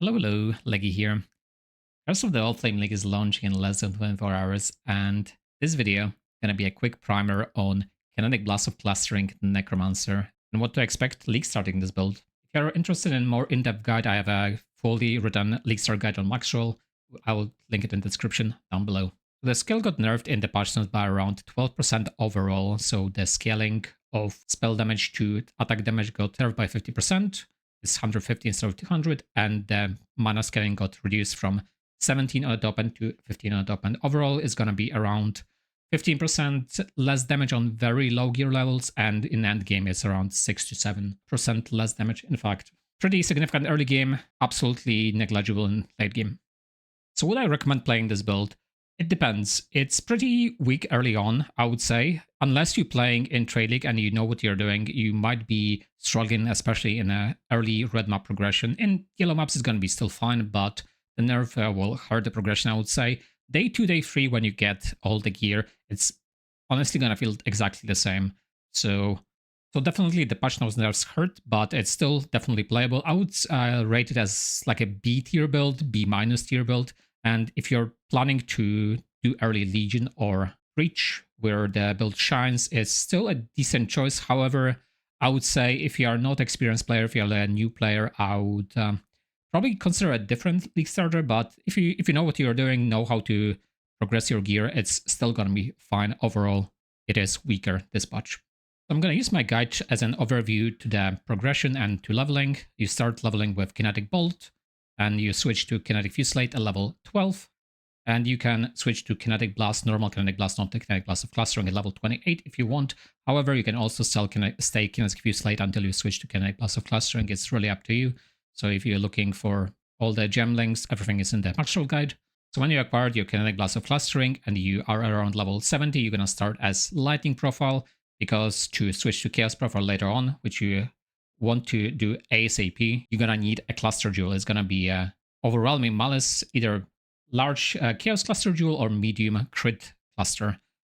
Hello, hello, Leggy here. Curse of the Allflame League is launching in less than 24 hours, and this video is going to be a quick primer on Kinetic Blast of Clustering Necromancer and what to expect league starting this build. If you're interested in more in-depth guide, I have a fully written league start guide on Maxroll. I will link it in the description down below. The skill got nerfed in the patch notes by around 12% overall, so the scaling of spell damage to attack damage got nerfed by 50%. It's 150 instead of 200, and the mana scaling got reduced from 17 on the top end to 15 on the top end. Overall, it's going to be around 15% less damage on very low gear levels, and in end game, it's around 6 to 7% less damage. In fact, pretty significant early game, absolutely negligible in late game. So would I recommend playing this build? It depends. It's pretty weak early on, I would say. Unless you're playing in Trade League and you know what you're doing, you might be struggling, especially in an early red map progression. In yellow maps, it's going to be still fine, but the nerf will hurt the progression, I would say. Day 2, day 3, when you get all the gear, it's honestly going to feel exactly the same. So definitely the patch notes nerfs hurt, but it's still definitely playable. I would rate it as like a B tier build, B minus tier build. And if you're planning to do early Legion or Breach, where the build shines, it's still a decent choice. However, I would say if you are not experienced player, if you're a new player, I would probably consider a different league starter. But if you know what you're doing, know how to progress your gear, it's still gonna be fine. Overall, it is weaker this patch. I'm going to use my guide as an overview to the progression and to leveling. You start leveling with Kinetic Bolt, and you switch to Kinetic Fusillade at level 12. And you can switch to Kinetic Blast, normal Kinetic Blast, not the Kinetic Blast of Clustering at level 28 if you want. However, you can also stay Kinetic Fusillade until you switch to Kinetic Blast of Clustering. It's really up to you. So if you're looking for all the gem links, everything is in the Maxroll guide. So when you acquired your Kinetic Blast of Clustering and you are around level 70, you're going to start as Lightning Profile, because to switch to Chaos Profile later on, which you want to do ASAP, you're going to need a Cluster Jewel. It's going to be a Overwhelming Malice, either large Chaos Cluster Jewel or medium Crit Cluster.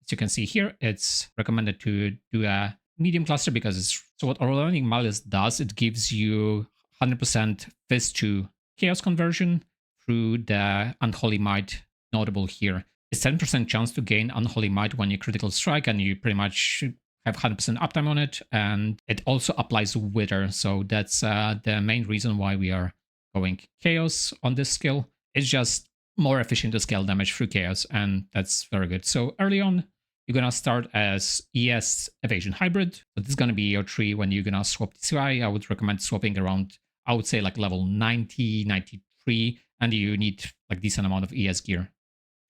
As you can see here, it's recommended to do a medium cluster because it's... So what Overwhelming Malice does, it gives you 100% Fist to Chaos conversion through the Unholy Might notable here. It's 10% chance to gain Unholy Might when you critical strike, and you pretty much have 100% uptime on it, and it also applies Wither, so that's the main reason why we are going Chaos on this skill. It's just more efficient to scale damage through Chaos, and that's very good. So early on, you're gonna start as ES Evasion Hybrid, so this is gonna be your tree when you're gonna swap TCI. I would recommend swapping around, I would say like level 90, 93, and you need like decent amount of ES gear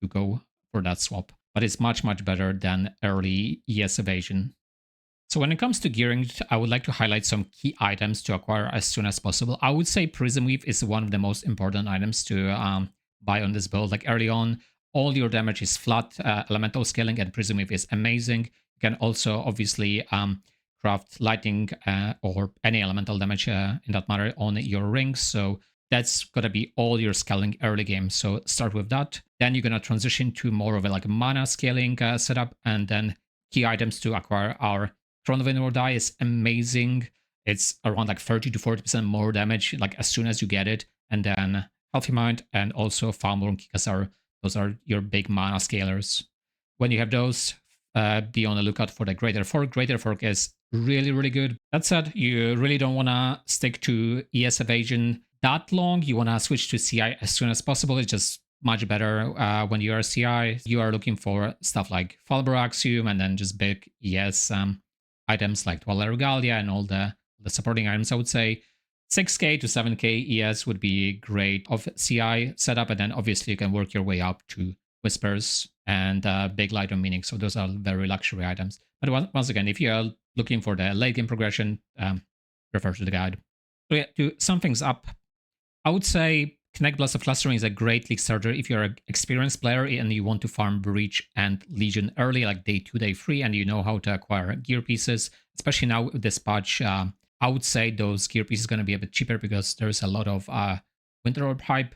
to go for that swap. But it's much, much better than early ES Evasion. So when it comes to gearing, I would like to highlight some key items to acquire as soon as possible. I would say Prism Weave is one of the most important items to buy on this build. Like early on, all your damage is flat elemental scaling, and Prism Weave is amazing. You can also obviously craft lightning or any elemental damage in that matter on your rings. So that's gonna be all your scaling early game. So start with that. Then you're gonna transition to more of a like mana scaling setup, and then key items to acquire are Throne of Inward Eye is amazing. It's around like 30 to 40% more damage like as soon as you get it. And then Healthy Mind and also Falmorn Kikasar, those are your big mana scalers. When you have those, be on the lookout for the Greater Fork. Greater Fork is really, really good. That said, you really don't want to stick to ES Evasion that long. You want to switch to CI as soon as possible. It's just much better when you are CI. You are looking for stuff like Falbro Axiom and then just big ES items like Dweller Regalia and all the supporting items. I would say 6k to 7k ES would be great of CI setup, and then obviously you can work your way up to Whispers and Big Light on Meaning. So those are very luxury items. But once again, if you're looking for the late game progression, refer to the guide. So yeah, to sum things up, I would say Kinetic Blast of Clustering is a great league starter if you're an experienced player and you want to farm Breach and Legion early, like day 2, day 3, and you know how to acquire gear pieces. Especially now with this patch, I would say those gear pieces are going to be a bit cheaper because there's a lot of Winter Orb hype.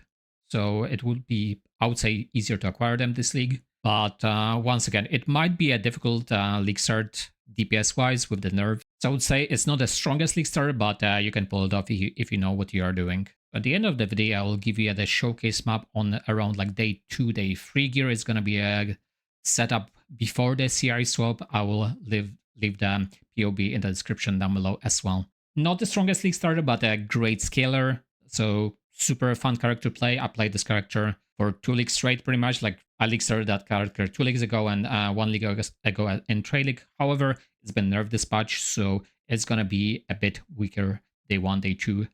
So it would be, I would say, easier to acquire them this league. But once again, it might be a difficult league start DPS-wise with the nerf. So I would say it's not the strongest league starter, but you can pull it off if you know what you are doing. At the end of the video, I will give you the showcase map on around like day 2, day 3 gear. It's gonna be a setup before the CRE swap. I will leave the POB in the description down below as well. Not the strongest league starter, but a great scaler. So super fun character to play. I played this character for 2 leagues straight, pretty much. Like I league started that character 2 leagues ago and 1 league ago in Trade League. However, it's been nerfed this patch, so it's gonna be a bit weaker day 1, day 2.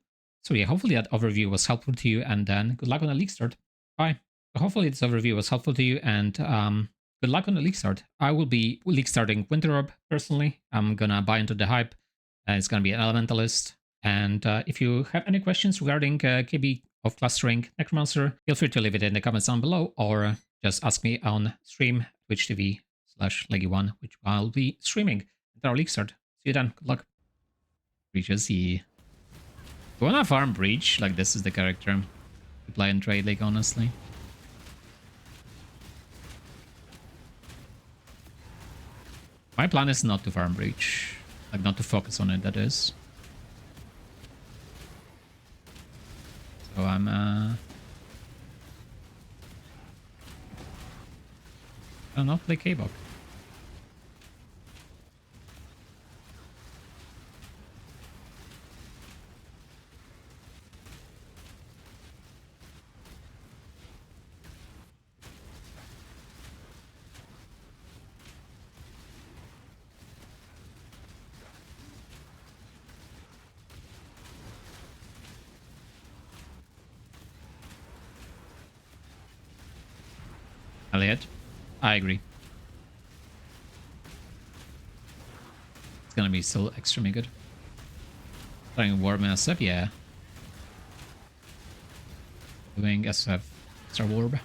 So yeah, hopefully that overview was helpful to you, and then good luck on the league start. Bye. So hopefully this overview was helpful to you, and good luck on the league start. I will be league starting Winter Orb personally. I'm gonna buy into the hype. It's gonna be an Elementalist. And if you have any questions regarding KB of clustering Necromancer, feel free to leave it in the comments down below, or just ask me on stream, Twitch TV/Leggy1, which I'll be streaming at our league start. See you then. Good luck. Breaches, yeah. If you wanna farm Breach, like this is the character to play in Trade League, honestly. My plan is not to farm Breach. Like, not to focus on it, that is. So I'm, I'll not play K-Bok. Elliot, I agree. It's gonna be still extremely good. Playing Warm SF, yeah. Doing SF, extra Warb.